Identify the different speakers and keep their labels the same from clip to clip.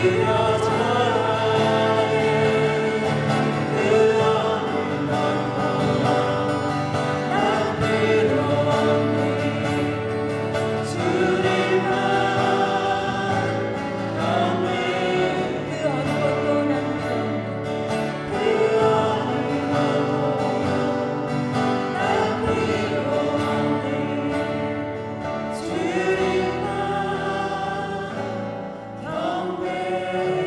Speaker 1: 주님만 경배하네.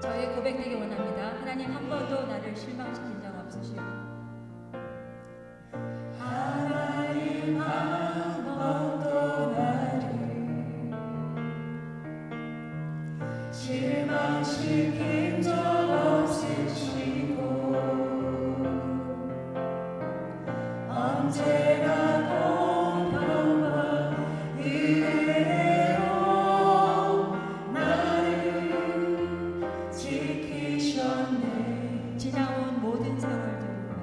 Speaker 1: 저희 고백되기 원합니다. 하나님 한 번도 나를 실망시킨 적 없으시고 하나님 한 번도 나를 실망시킨 적 없으시고 언제나 공평과 은혜로 나를 지키셨네. 지나온 모든 세월들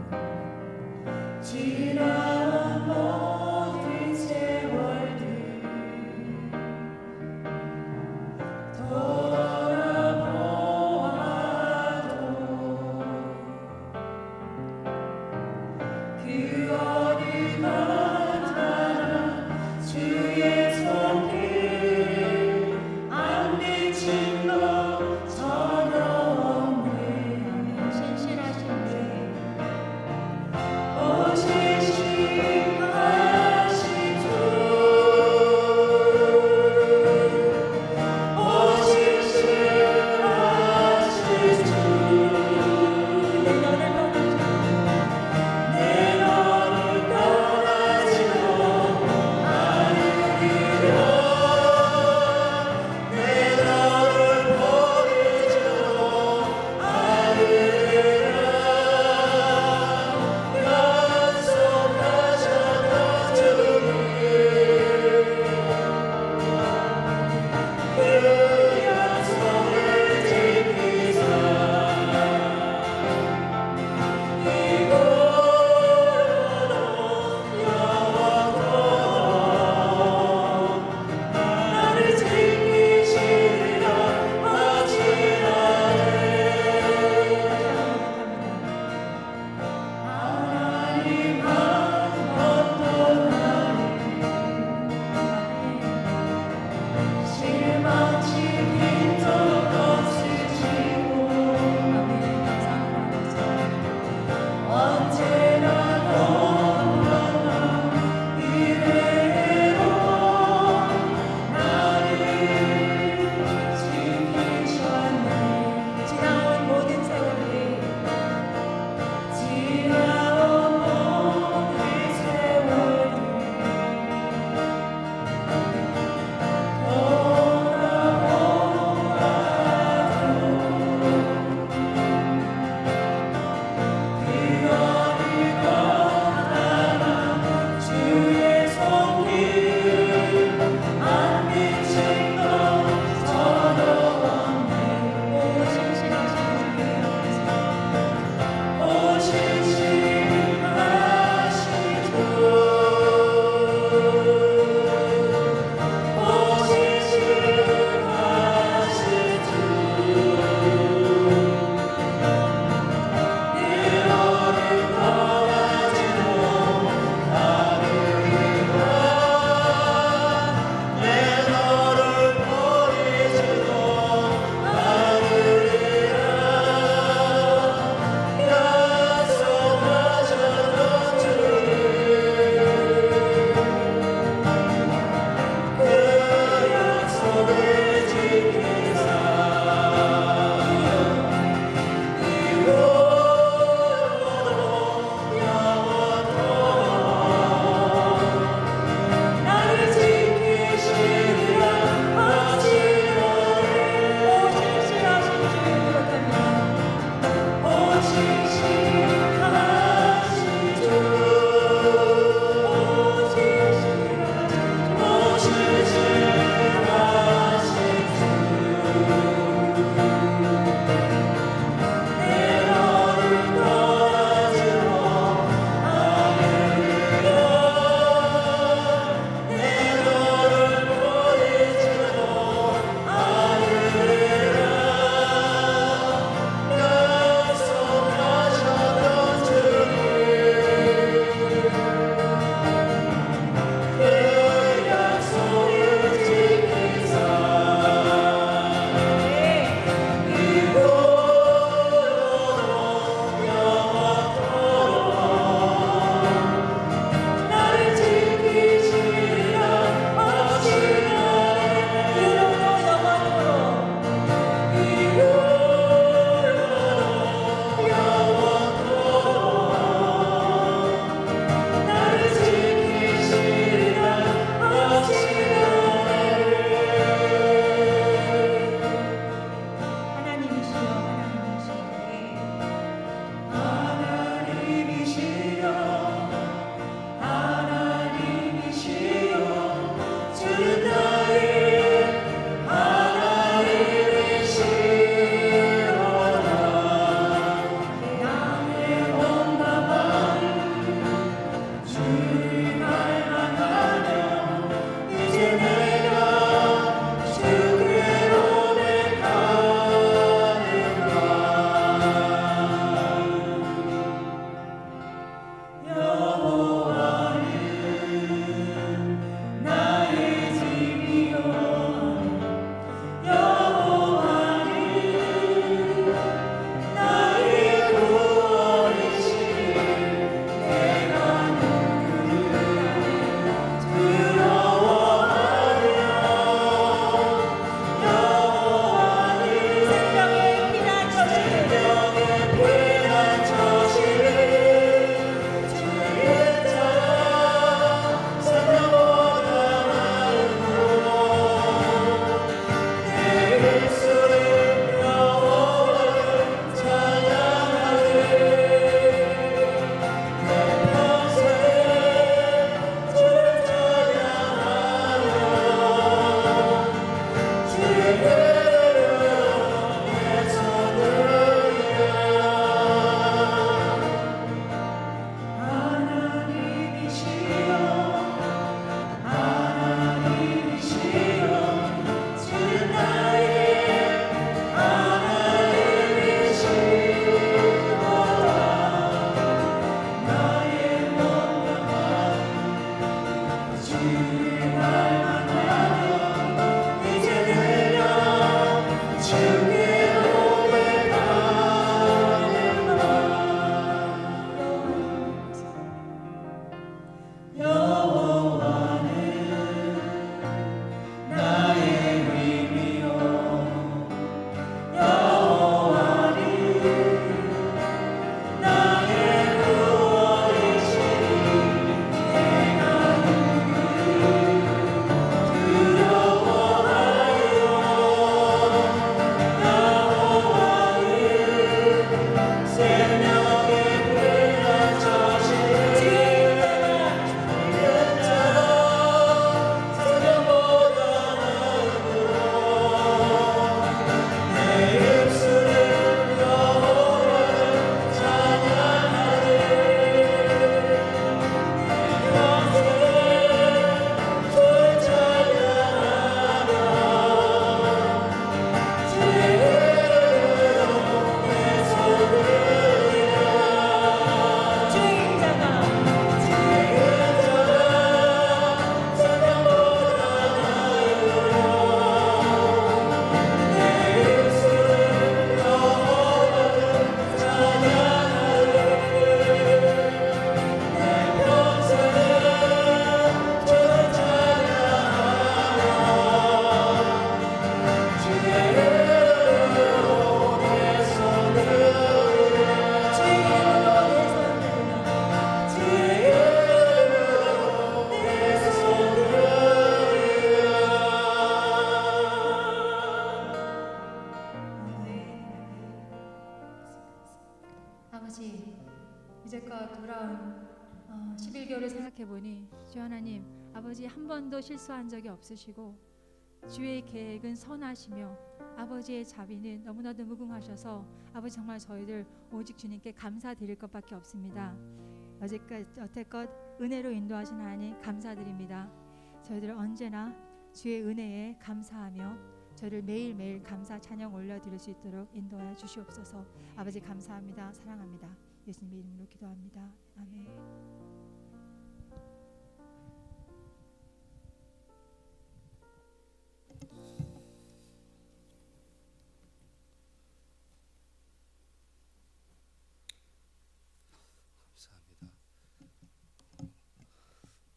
Speaker 1: 아버지, 이제껏 돌아온 11개월을 생각해보니 주 하나님, 아버지 한 번도 실수한 적이 없으시고 주의 계획은 선하시며 아버지의 자비는 너무나도 무궁하셔서 아버지 정말 저희들 오직 주님께 감사드릴 것밖에 없습니다. 여태껏 은혜로 인도하신 하나님 감사드립니다. 저희들 언제나 주의 은혜에 감사하며 저희를 매일매일 감사 찬양 올려드릴 수 있도록 인도하여 주시옵소서. 아버지 감사합니다. 사랑합니다. 예수님의 이름으로 기도합니다. 아멘.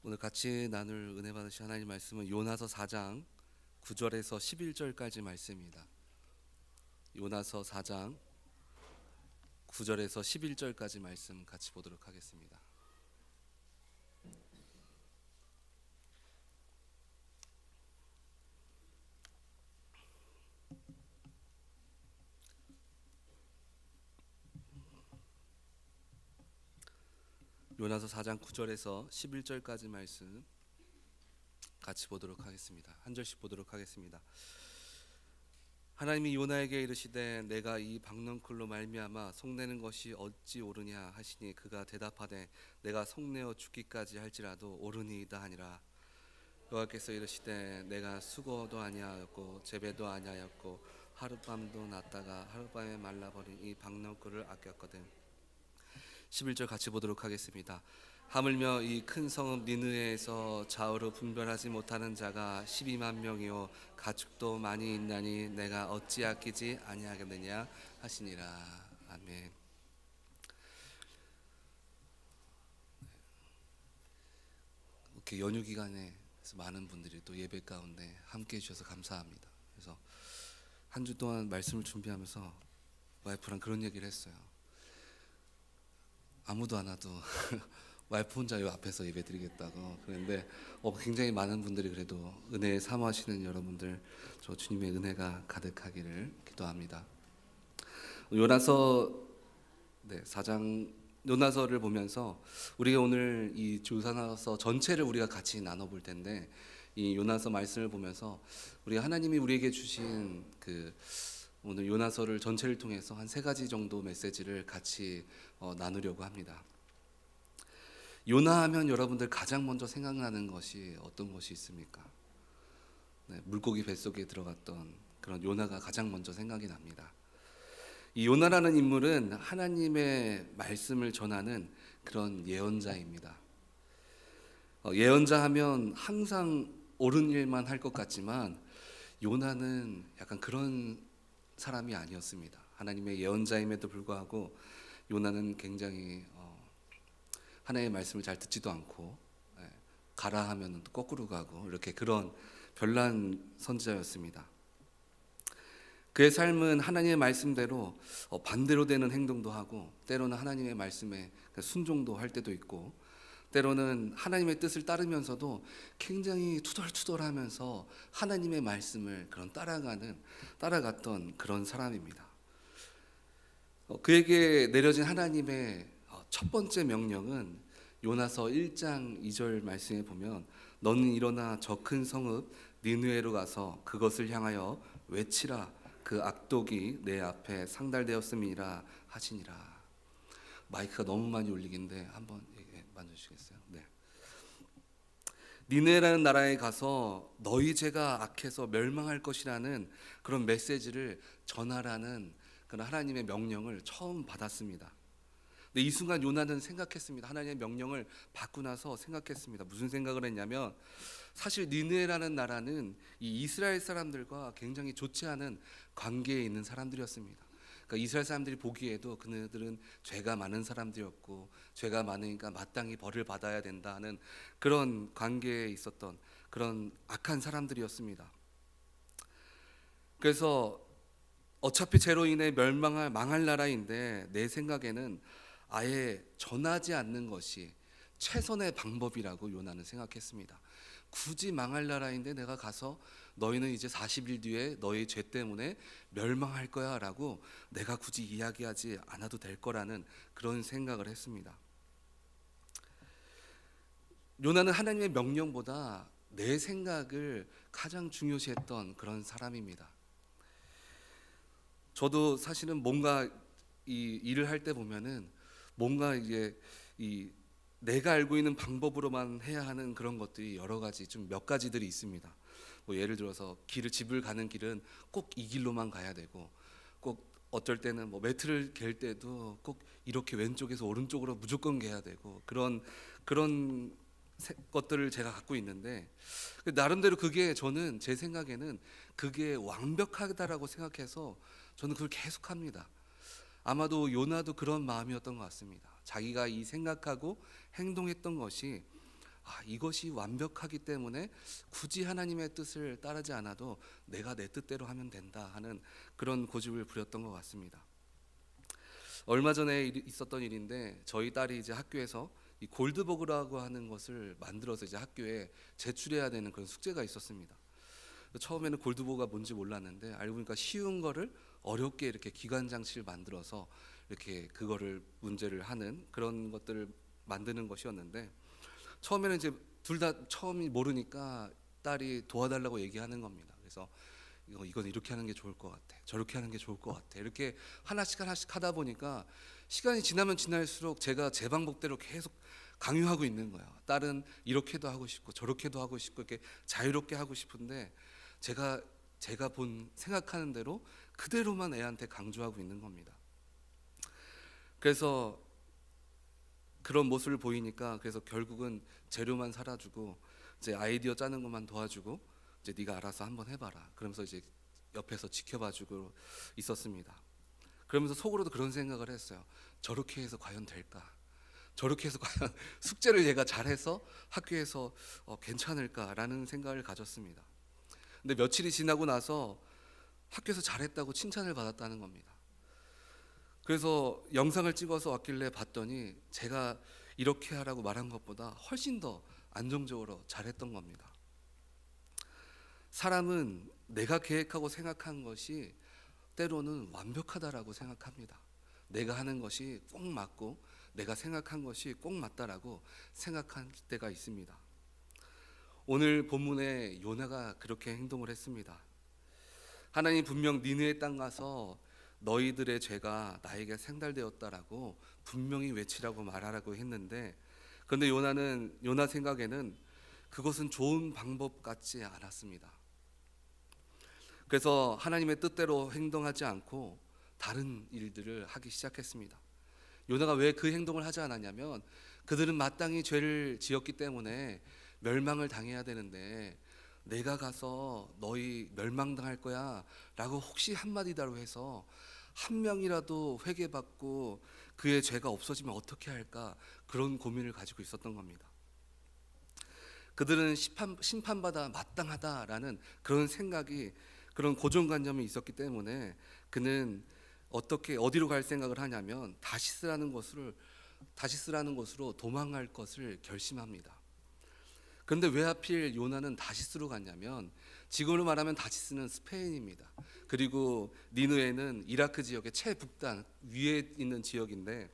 Speaker 2: 오늘 같이 나눌 은혜 받으신 하나님 말씀은 요나서 4장 9절에서 11절까지 말씀입니다. 요나서 4장 9절에서 11절까지 말씀 같이 보도록 하겠습니다. 요나서 4장 9절에서 11절까지 말씀 같이 보도록 하겠습니다. 한 절씩 보도록 하겠습니다. 하나님이 요나에게 이르시되 내가 이 박넝쿨로 말미암아 속내는 것이 어찌 옳으냐 하시니 그가 대답하되 내가 속내어 죽기까지 할지라도 옳으니이다 하니라. 여호와께서 이르시되 내가 수고도 아니하였고 재배도 아니하였고 하룻밤도 났다가 하룻밤에 말라버린 이 박넝쿨을 아꼈거든. 11절 같이 보도록 하겠습니다. 하물며 이 큰 성읍 니느웨에서 좌우로 분별하지 못하는 자가 12만 명이요 가축도 많이 있나니 내가 어찌 아끼지 아니하겠느냐 하시니라. 아멘. 이렇게 연휴 기간에 많은 분들이 또 예배 가운데 함께 해주셔서 감사합니다. 그래서 한 주 동안 말씀을 준비하면서 와이프랑 그런 얘기를 했어요. 아무도 안 와도 와이프 혼자 요 앞에서 예배 드리겠다고. 그런데 굉장히 많은 분들이 그래도 은혜에 사모하시는 여러분들, 저 주님의 은혜가 가득하기를 기도합니다. 요나서 4장 요나서를 보면서 우리가 오늘 이 요나서 전체를 우리가 같이 나눠볼 텐데, 이 요나서 말씀을 보면서 우리가 하나님이 우리에게 주신 오늘 요나서를 전체를 통해서 한 3가지 정도 메시지를 같이 나누려고 합니다. 요나하면 여러분들 가장 먼저 생각나는 것이 어떤 것이 있습니까? 물고기 뱃속에 들어갔던 그런 요나가 가장 먼저 생각이 납니다. 이 요나라는 인물은 하나님의 말씀을 전하는 그런 예언자입니다. 예언자 하면 항상 옳은 일만 할 것 같지만 요나는 약간 그런 사람이 아니었습니다. 하나님의 예언자임에도 불구하고 요나는 굉장히 하나님의 말씀을 잘 듣지도 않고, 가라 하면 또 거꾸로 가고, 이렇게 그런 별난 선지자였습니다. 그의 삶은 하나님의 말씀대로 반대로 되는 행동도 하고, 때로는 하나님의 말씀에 순종도 할 때도 있고, 때로는 하나님의 뜻을 따르면서도 굉장히 투덜투덜하면서 하나님의 말씀을 따라갔던 그런 사람입니다. 그에게 내려진 하나님의 첫 번째 명령은 요나서 1장 2절 말씀에 보면, 너는 일어나 저 큰 성읍 니느웨로 가서 그것을 향하여 외치라. 그 악독이 내 앞에 상달되었음이라 하시니라. 마이크가 너무 많이 울리긴데 한번 만져주시겠어요? 네. 니느웨라는 나라에 가서 너희 죄가 악해서 멸망할 것이라는 그런 메시지를 전하라는 그런 하나님의 명령을 처음 받았습니다. 근데 이 순간 요나는 생각했습니다. 하나님의 명령을 받고 나서 생각했습니다. 무슨 생각을 했냐면, 사실 니느웨라는 나라는 이 이스라엘 사람들과 굉장히 좋지 않은 관계에 있는 사람들이었습니다. 그러니까 이스라엘 사람들이 보기에도 그들은 죄가 많은 사람들이었고, 죄가 많으니까 마땅히 벌을 받아야 된다 하는 그런 관계에 있었던 그런 악한 사람들이었습니다. 그래서 어차피 죄로 인해 망할 나라인데 내 생각에는 아예 전하지 않는 것이 최선의 방법이라고 요나는 생각했습니다. 굳이 망할 나라인데 내가 가서 너희는 이제 40일 뒤에 너희 죄 때문에 멸망할 거야 라고 내가 굳이 이야기하지 않아도 될 거라는 그런 생각을 했습니다. 요나는 하나님의 명령보다 내 생각을 가장 중요시했던 그런 사람입니다. 저도 사실은 뭔가 이 일을 할 때 보면은 뭔가 이제 내가 알고 있는 방법으로만 해야 하는 그런 것들이 여러 가지, 좀 몇 가지들이 있습니다. 뭐 예를 들어서 집을 가는 길은 꼭 이 길로만 가야 되고, 꼭 어떨 때는 뭐 매트를 갤 때도 꼭 이렇게 왼쪽에서 오른쪽으로 무조건 개야 되고, 그런 것들을 제가 갖고 있는데, 나름대로 그게 저는 제 생각에는 그게 완벽하다라고 생각해서 저는 그걸 계속합니다. 아마도 요나도 그런 마음이었던 것 같습니다. 자기가 이 생각하고 행동했던 것이 이것이 완벽하기 때문에 굳이 하나님의 뜻을 따르지 않아도 내가 내 뜻대로 하면 된다 하는 그런 고집을 부렸던 것 같습니다. 얼마 전에 있었던 일인데, 저희 딸이 이제 학교에서 이 골드버그라고 하는 것을 만들어서 이제 학교에 제출해야 되는 그런 숙제가 있었습니다. 처음에는 골드버그가 뭔지 몰랐는데 알고 보니까 쉬운 거를 어렵게 이렇게 기관 장치를 만들어서 이렇게 그거를 문제를 하는 그런 것들을 만드는 것이었는데, 처음에는 이제 둘 다 처음이 모르니까 딸이 도와달라고 얘기하는 겁니다. 그래서 이건 이렇게 하는 게 좋을 것 같아, 저렇게 하는 게 좋을 것 같아, 이렇게 하나씩 하다 보니까 시간이 지나면 지날수록 제가 제 방법대로 계속 강요하고 있는 거예요. 딸은 이렇게도 하고 싶고 저렇게도 하고 싶고 이렇게 자유롭게 하고 싶은데 제가 생각하는 대로 그대로만 애한테 강조하고 있는 겁니다. 그래서 그런 모습을 보이니까 그래서 결국은 재료만 사다 주고 이제 아이디어 짜는 것만 도와주고 이제 네가 알아서 한번 해봐라, 그러면서 이제 옆에서 지켜봐주고 있었습니다. 그러면서 속으로도 그런 생각을 했어요. 저렇게 해서 과연 될까? 저렇게 해서 과연 숙제를 얘가 잘해서 학교에서 괜찮을까라는 생각을 가졌습니다. 근데 며칠이 지나고 나서 학교에서 잘했다고 칭찬을 받았다는 겁니다. 그래서 영상을 찍어서 왔길래 봤더니 제가 이렇게 하라고 말한 것보다 훨씬 더 안정적으로 잘했던 겁니다. 사람은 내가 계획하고 생각한 것이 때로는 완벽하다라고 생각합니다. 내가 하는 것이 꼭 맞고 내가 생각한 것이 꼭 맞다라고 생각할 때가 있습니다. 오늘 본문에 요나가 그렇게 행동을 했습니다. 하나님 분명 니느웨 땅 가서 너희들의 죄가 나에게 생달되었다라고 분명히 외치라고 말하라고 했는데, 그런데 요나 생각에는 그것은 좋은 방법 같지 않았습니다. 그래서 하나님의 뜻대로 행동하지 않고 다른 일들을 하기 시작했습니다. 요나가 왜 그 행동을 하지 않았냐면, 그들은 마땅히 죄를 지었기 때문에 멸망을 당해야 되는데 내가 가서 너희 멸망당할 거야 라고 혹시 한마디다로 해서 한 명이라도 회개받고 그의 죄가 없어지면 어떻게 할까, 그런 고민을 가지고 있었던 겁니다. 그들은 심판받아 마땅하다라는 그런 생각이, 그런 고정관념이 있었기 때문에 그는 어디로 갈 생각을 하냐면 다시스라는 곳으로 도망갈 것을 결심합니다. 그런데 왜 하필 요나는 다시스로 갔냐면, 지금으로 말하면 다시스는 스페인입니다. 그리고 니느웨는 이라크 지역의 최북단 위에 있는 지역인데,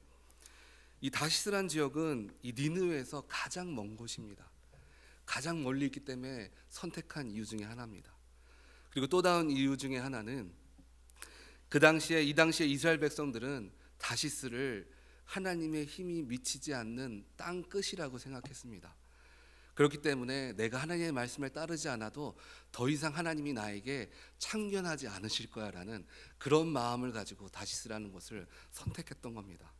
Speaker 2: 이 다시스란 지역은 이 니느웨에서 가장 먼 곳입니다. 가장 멀리 있기 때문에 선택한 이유 중에 하나입니다. 그리고 또 다른 이유 중에 하나는 이 당시에 이스라엘 백성들은 다시스를 하나님의 힘이 미치지 않는 땅 끝이라고 생각했습니다. 그렇기 때문에 내가 하나님의 말씀을 따르지 않아도 더 이상 하나님이 나에게 참견하지 않으실 거야라는 그런 마음을 가지고 다시스라는 것을 선택했던 겁니다.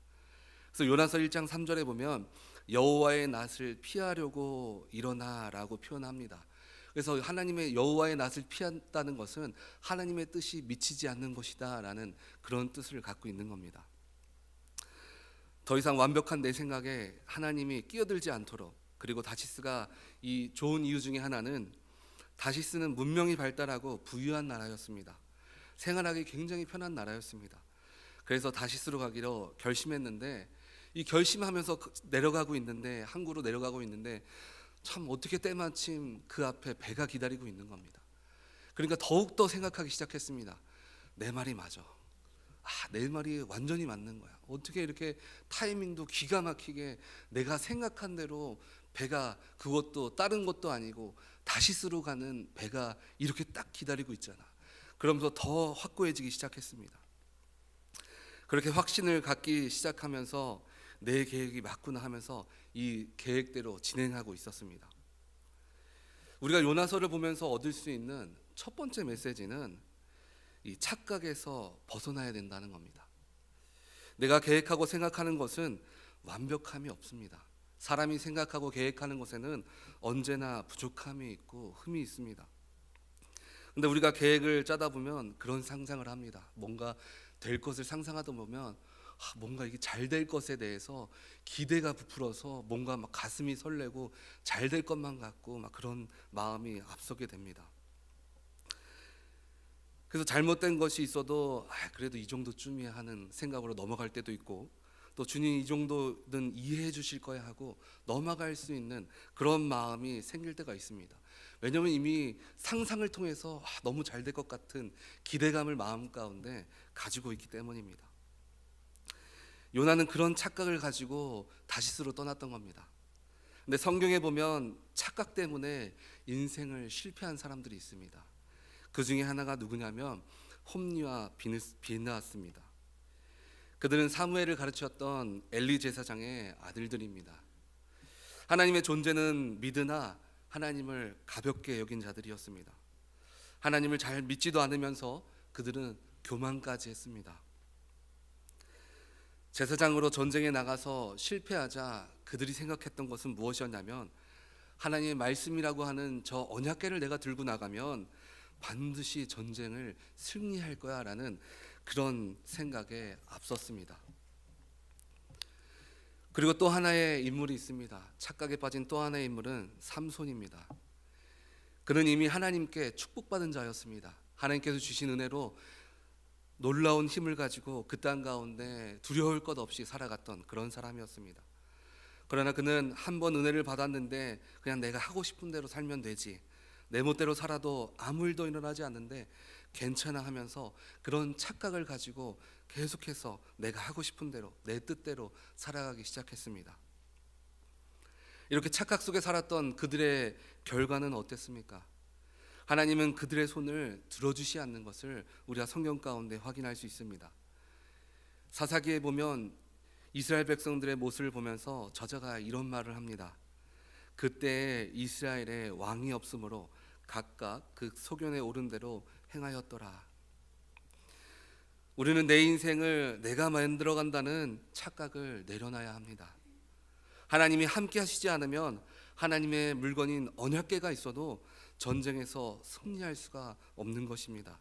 Speaker 2: 그래서 요나서 1장 3절에 보면 여호와의 낯을 피하려고 일어나라고 표현합니다. 그래서 하나님의 여호와의 낯을 피한다는 것은 하나님의 뜻이 미치지 않는 것이다라는 그런 뜻을 갖고 있는 겁니다. 더 이상 완벽한 내 생각에 하나님이 끼어들지 않도록, 그리고 다시스가 이 좋은 이유 중에 하나는 다시스는 문명이 발달하고 부유한 나라였습니다. 생활하기 굉장히 편한 나라였습니다. 그래서 다시스로 가기로 결심했는데, 이 결심하면서 항구로 내려가고 있는데 참 어떻게 때마침 그 앞에 배가 기다리고 있는 겁니다. 그러니까 더욱더 생각하기 시작했습니다. 내 말이 맞아. 내 말이 완전히 맞는 거야. 어떻게 이렇게 타이밍도 기가 막히게 내가 생각한 대로 배가, 그것도 다른 것도 아니고 다시스로 가는 배가 이렇게 딱 기다리고 있잖아. 그러면서 더 확고해지기 시작했습니다. 그렇게 확신을 갖기 시작하면서 내 계획이 맞구나 하면서 이 계획대로 진행하고 있었습니다. 우리가 요나서를 보면서 얻을 수 있는 첫 번째 메시지는 이 착각에서 벗어나야 된다는 겁니다. 내가 계획하고 생각하는 것은 완벽함이 없습니다. 사람이 생각하고 계획하는 것에는 언제나 부족함이 있고 흠이 있습니다. 근데 우리가 계획을 짜다 보면 그런 상상을 합니다. 뭔가 될 것을 상상하다 보면 뭔가 이게 잘 될 것에 대해서 기대가 부풀어서 뭔가 막 가슴이 설레고 잘 될 것만 같고 막 그런 마음이 앞서게 됩니다. 그래서 잘못된 것이 있어도 그래도 이 정도쯤이야 하는 생각으로 넘어갈 때도 있고, 또 주님 이 정도는 이해해 주실 거야 하고 넘어갈 수 있는 그런 마음이 생길 때가 있습니다. 왜냐하면 이미 상상을 통해서 너무 잘 될 것 같은 기대감을 마음 가운데 가지고 있기 때문입니다. 요나는 그런 착각을 가지고 다시스로 떠났던 겁니다. 근데 성경에 보면 착각 때문에 인생을 실패한 사람들이 있습니다. 그 중에 하나가 누구냐면 홈리와 비느하스입니다. 그들은 사무엘을 가르쳤던 엘리 제사장의 아들들입니다. 하나님의 존재는 믿으나 하나님을 가볍게 여긴 자들이었습니다. 하나님을 잘 믿지도 않으면서 그들은 교만까지 했습니다. 제사장으로 전쟁에 나가서 실패하자 그들이 생각했던 것은 무엇이었냐면, 하나님의 말씀이라고 하는 저 언약궤를 내가 들고 나가면 반드시 전쟁을 승리할 거야 라는 그런 생각에 앞섰습니다. 그리고 또 하나의 인물이 있습니다. 착각에 빠진 또 하나의 인물은 삼손입니다. 그는 이미 하나님께 축복받은 자였습니다. 하나님께서 주신 은혜로 놀라운 힘을 가지고 그 땅 가운데 두려울 것 없이 살아갔던 그런 사람이었습니다. 그러나 그는 한 번 은혜를 받았는데 그냥 내가 하고 싶은 대로 살면 되지, 내 멋대로 살아도 아무 일도 일어나지 않는데 괜찮아 하면서 그런 착각을 가지고 계속해서 내가 하고 싶은 대로 내 뜻대로 살아가기 시작했습니다. 이렇게 착각 속에 살았던 그들의 결과는 어땠습니까? 하나님은 그들의 손을 들어주시 않는 것을 우리가 성경 가운데 확인할 수 있습니다. 사사기에 보면 이스라엘 백성들의 모습을 보면서 저자가 이런 말을 합니다. 그때 이스라엘에 왕이 없으므로 각각 그 소견에 오른 대로 행하였더라. 우리는 내 인생을 내가 만들어간다는 착각을 내려놔야 합니다. 하나님이 함께 하시지 않으면 하나님의 물건인 언약궤가 있어도 전쟁에서 승리할 수가 없는 것입니다.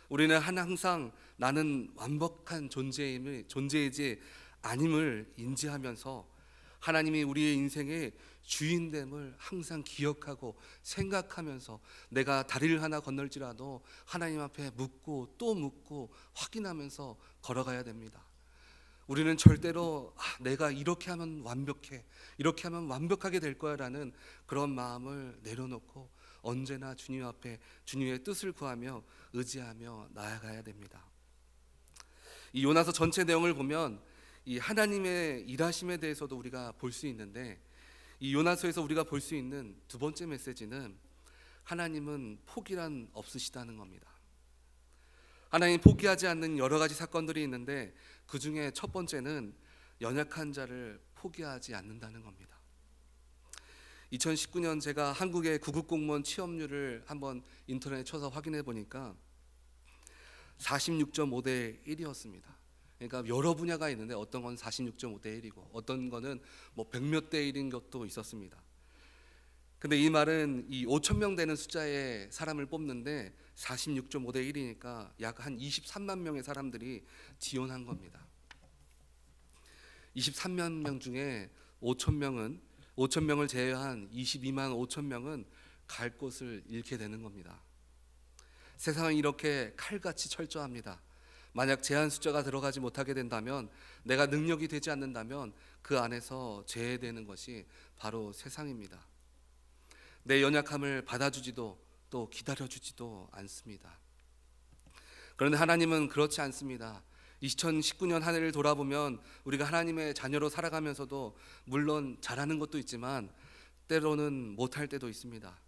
Speaker 2: 우리는 항상 나는 완벽한 존재이지 아님을 인지하면서 하나님이 우리의 인생의 주인됨을 항상 기억하고 생각하면서 내가 다리를 하나 건널지라도 하나님 앞에 묻고 또 묻고 확인하면서 걸어가야 됩니다. 우리는 절대로 내가 이렇게 하면 완벽해, 이렇게 하면 완벽하게 될 거야 라는 그런 마음을 내려놓고 언제나 주님 앞에 주님의 뜻을 구하며 의지하며 나아가야 됩니다. 이 요나서 전체 내용을 보면 이 하나님의 일하심에 대해서도 우리가 볼 수 있는데, 이 요나서에서 우리가 볼 수 있는 두 번째 메시지는 하나님은 포기란 없으시다는 겁니다. 하나님 포기하지 않는 여러 가지 사건들이 있는데 그 중에 첫 번째는 연약한 자를 포기하지 않는다는 겁니다. 2019년 제가 한국의 구급공무원 취업률을 한번 인터넷에 쳐서 확인해 보니까 46.5대 1이었습니다. 그러니까 여러 분야가 있는데 어떤 건 46.5대 1이고 어떤 거는 뭐 100몇 대 1인 것도 있었습니다. 근데 이 말은 이 5천 명 되는 숫자의 사람을 뽑는데 46.5대 1이니까 약 한 23만 명의 사람들이 지원한 겁니다. 23만 명 중에 5천 명을 제외한 22만 5천 명은 갈 곳을 잃게 되는 겁니다. 세상은 이렇게 칼같이 철저합니다. 만약 제한 숫자가 들어가지 못하게 된다면, 내가 능력이 되지 않는다면 그 안에서 제외되는 것이 바로 세상입니다. 내 연약함을 받아주지도 또 기다려주지도 않습니다. 그런데 하나님은 그렇지 않습니다. 2019년 한 해를 돌아보면 우리가 하나님의 자녀로 살아가면서도 물론 잘하는 것도 있지만 때로는 못할 때도 있습니다.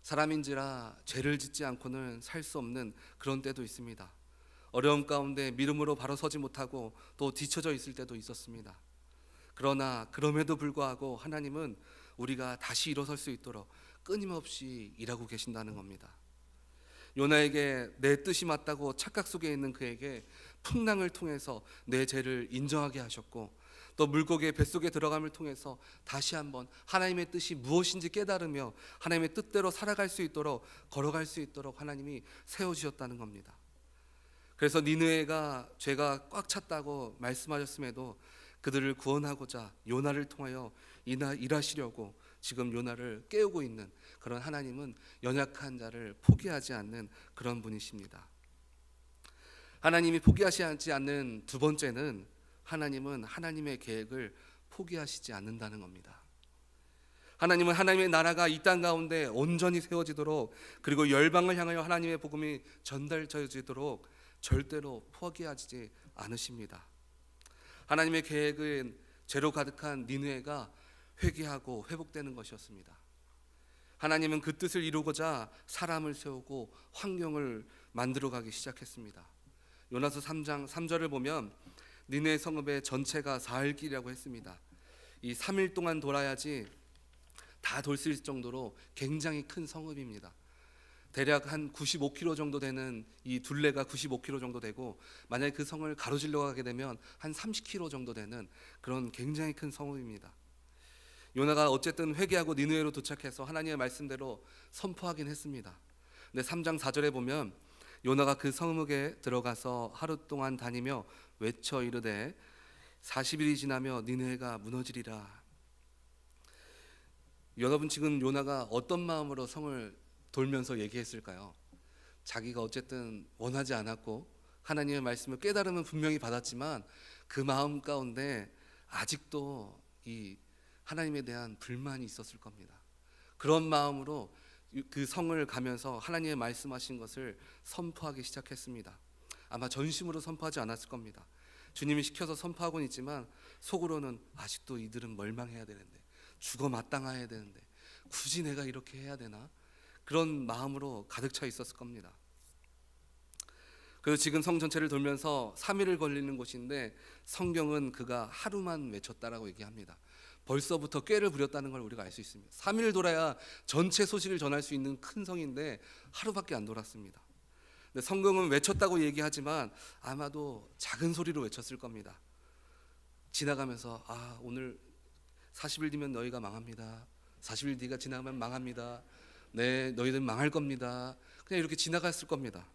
Speaker 2: 사람인지라 죄를 짓지 않고는 살 수 없는 그런 때도 있습니다. 어려움 가운데 믿음으로 바로 서지 못하고 또 뒤처져 있을 때도 있었습니다. 그러나 그럼에도 불구하고 하나님은 우리가 다시 일어설 수 있도록 끊임없이 일하고 계신다는 겁니다. 요나에게 내 뜻이 맞다고 착각 속에 있는 그에게 풍랑을 통해서 내 죄를 인정하게 하셨고, 또 물고기의 뱃속에 들어감을 통해서 다시 한번 하나님의 뜻이 무엇인지 깨달으며 하나님의 뜻대로 살아갈 수 있도록, 걸어갈 수 있도록 하나님이 세워주셨다는 겁니다. 그래서 니느웨가 죄가 꽉 찼다고 말씀하셨음에도 그들을 구원하고자 요나를 통하여 일하시려고 지금 요나를 깨우고 있는 그런 하나님은 연약한 자를 포기하지 않는 그런 분이십니다. 하나님이 포기하시지 않는 두 번째는 하나님은 하나님의 계획을 포기하시지 않는다는 겁니다. 하나님은 하나님의 나라가 이 땅 가운데 온전히 세워지도록, 그리고 열방을 향하여 하나님의 복음이 전달되어지도록 절대로 포기하지 않으십니다. 하나님의 계획은 죄로 가득한 니느웨가 회개하고 회복되는 것이었습니다. 하나님은 그 뜻을 이루고자 사람을 세우고 환경을 만들어가기 시작했습니다. 요나서 3장 3절을 보면 니느웨 성읍의 전체가 사흘길이라고 했습니다. 이 3일 동안 돌아야지 다 돌 수 있을 정도로 굉장히 큰 성읍입니다. 대략 한 95km 정도 되는 이 둘레가 95km 정도 되고, 만약에 그 성을 가로질러 가게 되면 한 30km 정도 되는 그런 굉장히 큰 성읍입니다. 요나가 어쨌든 회개하고 니느웨로 도착해서 하나님의 말씀대로 선포하긴 했습니다. 근데 3장 4절에 보면 요나가 그 성읍에 들어가서 하루 동안 다니며 외쳐 이르되 40일이 지나며 니느웨가 무너지리라. 여러분, 지금 요나가 어떤 마음으로 성을 돌면서 얘기했을까요? 자기가 어쨌든 원하지 않았고 하나님의 말씀을 깨달음은 분명히 받았지만 그 마음 가운데 아직도 이 하나님에 대한 불만이 있었을 겁니다. 그런 마음으로 그 성을 가면서 하나님의 말씀하신 것을 선포하기 시작했습니다. 아마 전심으로 선포하지 않았을 겁니다. 주님이 시켜서 선포하고는 있지만 속으로는 아직도 이들은 멸망해야 되는데, 죽어 마땅해야 되는데 굳이 내가 이렇게 해야 되나? 그런 마음으로 가득 차 있었을 겁니다. 그래서 지금 성 전체를 돌면서 3일을 걸리는 곳인데 성경은 그가 하루만 외쳤다라고 얘기합니다. 벌써부터 꾀를 부렸다는 걸 우리가 알 수 있습니다. 3일 돌아야 전체 소식을 전할 수 있는 큰 성인데 하루밖에 안 돌았습니다. 근데 성경은 외쳤다고 얘기하지만 아마도 작은 소리로 외쳤을 겁니다. 지나가면서 오늘 40일 뒤면 너희가 망합니다. 40일 뒤가 지나가면 망합니다. 네, 너희들 망할 겁니다. 그냥 이렇게 지나갔을 겁니다.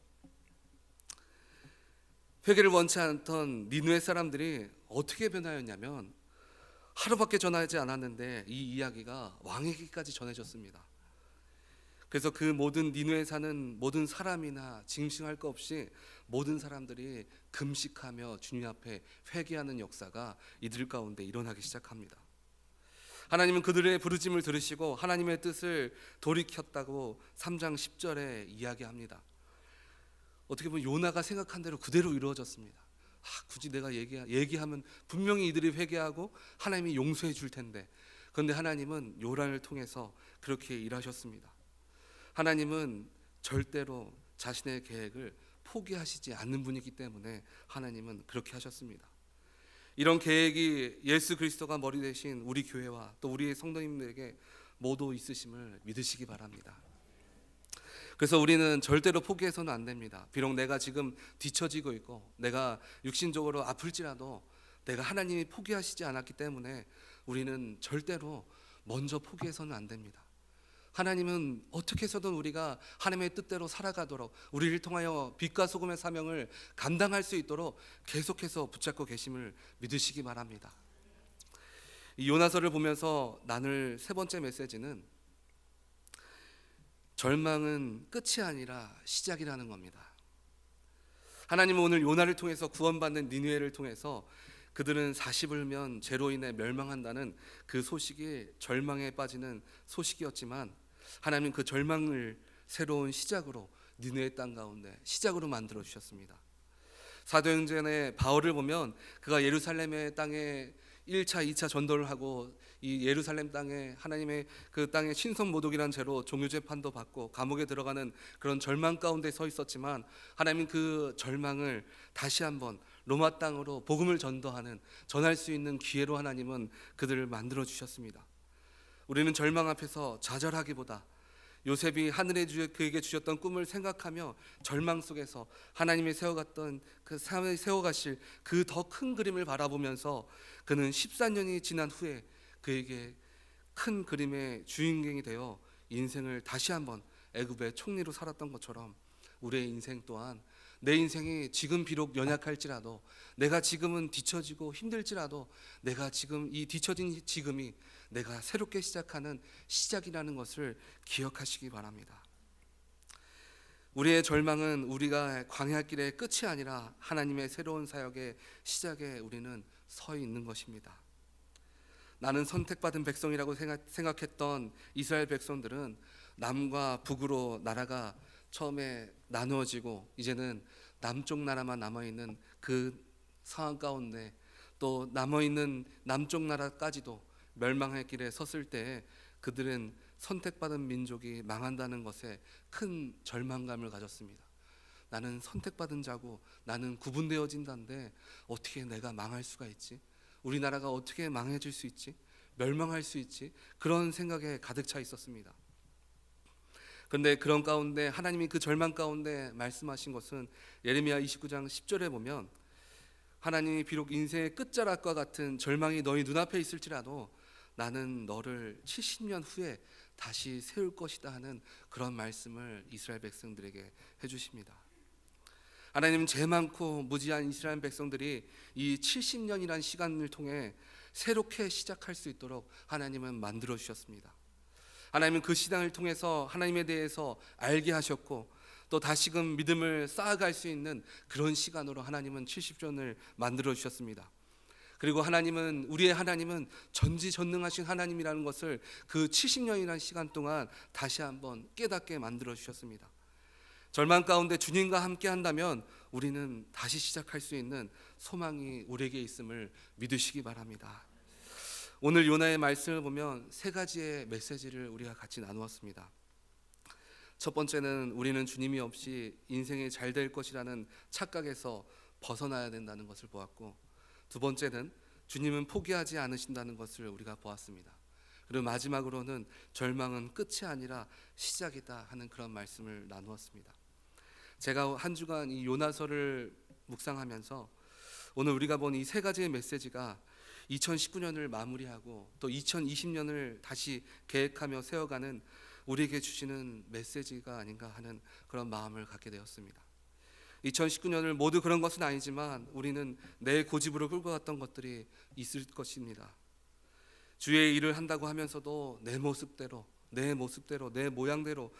Speaker 2: 회개를 원치 않던 니느웨 사람들이 어떻게 변하였냐면 하루밖에 전하지 않았는데 이 이야기가 왕에게까지 전해졌습니다. 그래서 그 모든 니느웨에 사는 모든 사람이나 징징할 거 없이 모든 사람들이 금식하며 주님 앞에 회개하는 역사가 이들 가운데 일어나기 시작합니다. 하나님은 그들의 부르짐을 들으시고 하나님의 뜻을 돌이켰다고 3장 10절에 이야기합니다. 어떻게 보면 요나가 생각한 대로 그대로 이루어졌습니다. 굳이 내가 얘기하면 분명히 이들이 회개하고 하나님이 용서해 줄 텐데, 그런데 하나님은 요나를 통해서 그렇게 일하셨습니다. 하나님은 절대로 자신의 계획을 포기하시지 않는 분이기 때문에 하나님은 그렇게 하셨습니다. 이런 계획이 예수 그리스도가 머리 되신 우리 교회와 또 우리의 성도님들에게 모두 있으심을 믿으시기 바랍니다. 그래서 우리는 절대로 포기해서는 안 됩니다. 비록 내가 지금 뒤처지고 있고 내가 육신적으로 아플지라도 내가 하나님이 포기하시지 않았기 때문에 우리는 절대로 먼저 포기해서는 안 됩니다. 하나님은 어떻게 해서든 우리가 하나님의 뜻대로 살아가도록, 우리를 통하여 빛과 소금의 사명을 감당할 수 있도록 계속해서 붙잡고 계심을 믿으시기 바랍니다. 이 요나서를 보면서 나눌 세 번째 메시지는 절망은 끝이 아니라 시작이라는 겁니다. 하나님은 오늘 요나를 통해서 구원받는 니느웨를 통해서 그들은 40일면 죄로 인해 멸망한다는 그 소식이 절망에 빠지는 소식이었지만 하나님은 그 절망을 새로운 시작으로 니느웨 땅 가운데 시작으로 만들어 주셨습니다. 사도행전의 바울을 보면 그가 예루살렘의 땅에 1차, 2차 전도를 하고 이 예루살렘 땅에 하나님의 그 땅에 신성 모독이라는 죄로 종유재판도 받고 감옥에 들어가는 그런 절망 가운데 서 있었지만 하나님은 그 절망을 다시 한번 로마 땅으로 복음을 전할 수 있는 기회로 하나님은 그들을 만들어 주셨습니다. 우리는 절망 앞에서 좌절하기보다 요셉이 하늘에 그에게 주셨던 꿈을 생각하며 절망 속에서 하나님이 세워가실 그 더 큰 그림을 바라보면서 그는 14년이 지난 후에 그에게 큰 그림의 주인공이 되어 인생을 다시 한번 애굽의 총리로 살았던 것처럼 우리의 인생 또한 내 인생이 지금 비록 연약할지라도 내가 지금은 뒤처지고 힘들지라도 내가 지금 이 뒤처진 지금이 내가 새롭게 시작하는 시작이라는 것을 기억하시기 바랍니다. 우리의 절망은 우리가 광야 길의 끝이 아니라 하나님의 새로운 사역의 시작에 우리는 서 있는 것입니다. 나는 선택받은 백성이라고 생각했던 이스라엘 백성들은 남과 북으로 나라가 처음에 나누어지고 이제는 남쪽 나라만 남아있는 그 상황 가운데 또 남아있는 남쪽 나라까지도 멸망의 길에 섰을 때 그들은 선택받은 민족이 망한다는 것에 큰 절망감을 가졌습니다. 나는 선택받은 자고 나는 구분되어진다는데 어떻게 내가 망할 수가 있지? 우리나라가 어떻게 망해질 수 있지? 멸망할 수 있지? 그런 생각에 가득 차 있었습니다. 그런데 그런 가운데 하나님이 그 절망 가운데 말씀하신 것은 예레미야 29장 10절에 보면 하나님이 비록 인생의 끝자락과 같은 절망이 너희 눈앞에 있을지라도 나는 너를 70년 후에 다시 세울 것이다 하는 그런 말씀을 이스라엘 백성들에게 해주십니다. 하나님은 죄 많고 무지한 이스라엘 백성들이 이 70년이라는 시간을 통해 새롭게 시작할 수 있도록 하나님은 만들어 주셨습니다. 하나님은 그 시간을 통해서 하나님에 대해서 알게 하셨고 또 다시금 믿음을 쌓아갈 수 있는 그런 시간으로 하나님은 70년을 만들어 주셨습니다. 그리고 우리의 하나님은 전지전능하신 하나님이라는 것을 그 70년이라는 시간 동안 다시 한번 깨닫게 만들어 주셨습니다. 절망 가운데 주님과 함께 한다면 우리는 다시 시작할 수 있는 소망이 우리에게 있음을 믿으시기 바랍니다. 오늘 요나의 말씀을 보면 세 가지의 메시지를 우리가 같이 나누었습니다. 첫 번째는 우리는 주님이 없이 인생이 잘 될 것이라는 착각에서 벗어나야 된다는 것을 보았고, 두 번째는 주님은 포기하지 않으신다는 것을 우리가 보았습니다. 그리고 마지막으로는 절망은 끝이 아니라 시작이다 하는 그런 말씀을 나누었습니다. 제가 한 주간 이 요나서를 묵상하면서 오늘 우리가 본 이 세 가지의 메시지가 2019년을 마무리하고 또 2020년을 다시 계획하며 세워가는 우리에게 주시는 메시지가 아닌가 하는 그런 마음을 갖게 되었습니다. 2019년을 모두 그런 것은 아니지만 우리는 내 고집으로 끌고 갔던 것들이 있을 것입니다. 주의 일을 한다고 하면서도 내 모습대로 내 모양대로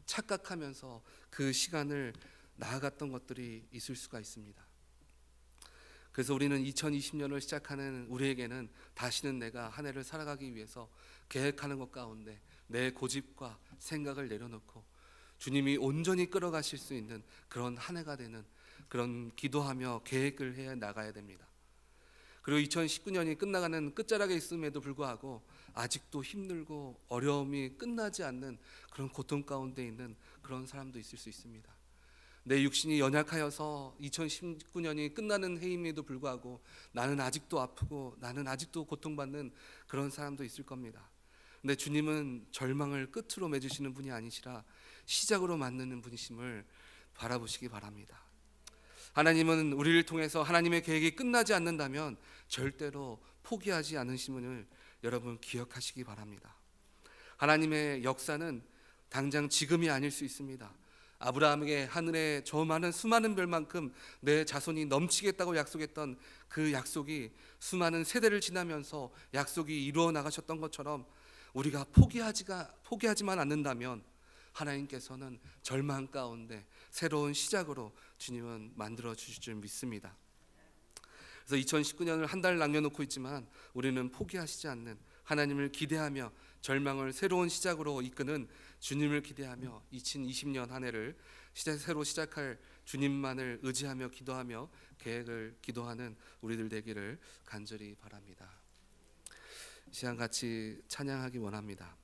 Speaker 2: 착각하면서 그 시간을 나아갔던 것들이 있을 수가 있습니다. 그래서 우리는 2020년을 시작하는 우리에게는 다시는 내가 한 해를 살아가기 위해서 계획하는 것 가운데 내 고집과 생각을 내려놓고 주님이 온전히 끌어가실 수 있는 그런 한 해가 되는 그런 기도하며 계획을 해 나가야 됩니다. 그리고 2019년이 끝나가는 끝자락에 있음에도 불구하고 아직도 힘들고 어려움이 끝나지 않는 그런 고통 가운데 있는 그런 사람도 있을 수 있습니다. 내 육신이 연약하여서 2019년이 끝나는 해임에도 불구하고 나는 아직도 아프고 나는 아직도 고통받는 그런 사람도 있을 겁니다. 근데 주님은 절망을 끝으로 맺으시는 분이 아니시라 시작으로 만드는 분이심을 바라보시기 바랍니다. 하나님은 우리를 통해서 하나님의 계획이 끝나지 않는다면 절대로 포기하지 않으심을 여러분 기억하시기 바랍니다. 하나님의 역사는 당장 지금이 아닐 수 있습니다. 아브라함에게 하늘에 저 많은 수많은 별만큼 내 자손이 넘치겠다고 약속했던 그 약속이 수많은 세대를 지나면서 약속이 이루어 나가셨던 것처럼 우리가 포기하지만 않는다면 하나님께서는 절망 가운데 새로운 시작으로 주님은 만들어 주실 줄 믿습니다. 그래서 2019년을 한 달 남겨놓고 있지만 우리는 포기하시지 않는 하나님을 기대하며 절망을 새로운 시작으로 이끄는 주님을 기대하며 2020년 한 해를 새로 시작할 주님만을 의지하며 기도하며 계획을 기도하는 우리들 되기를 간절히 바랍니다. 이 시간 같이 찬양하기 원합니다.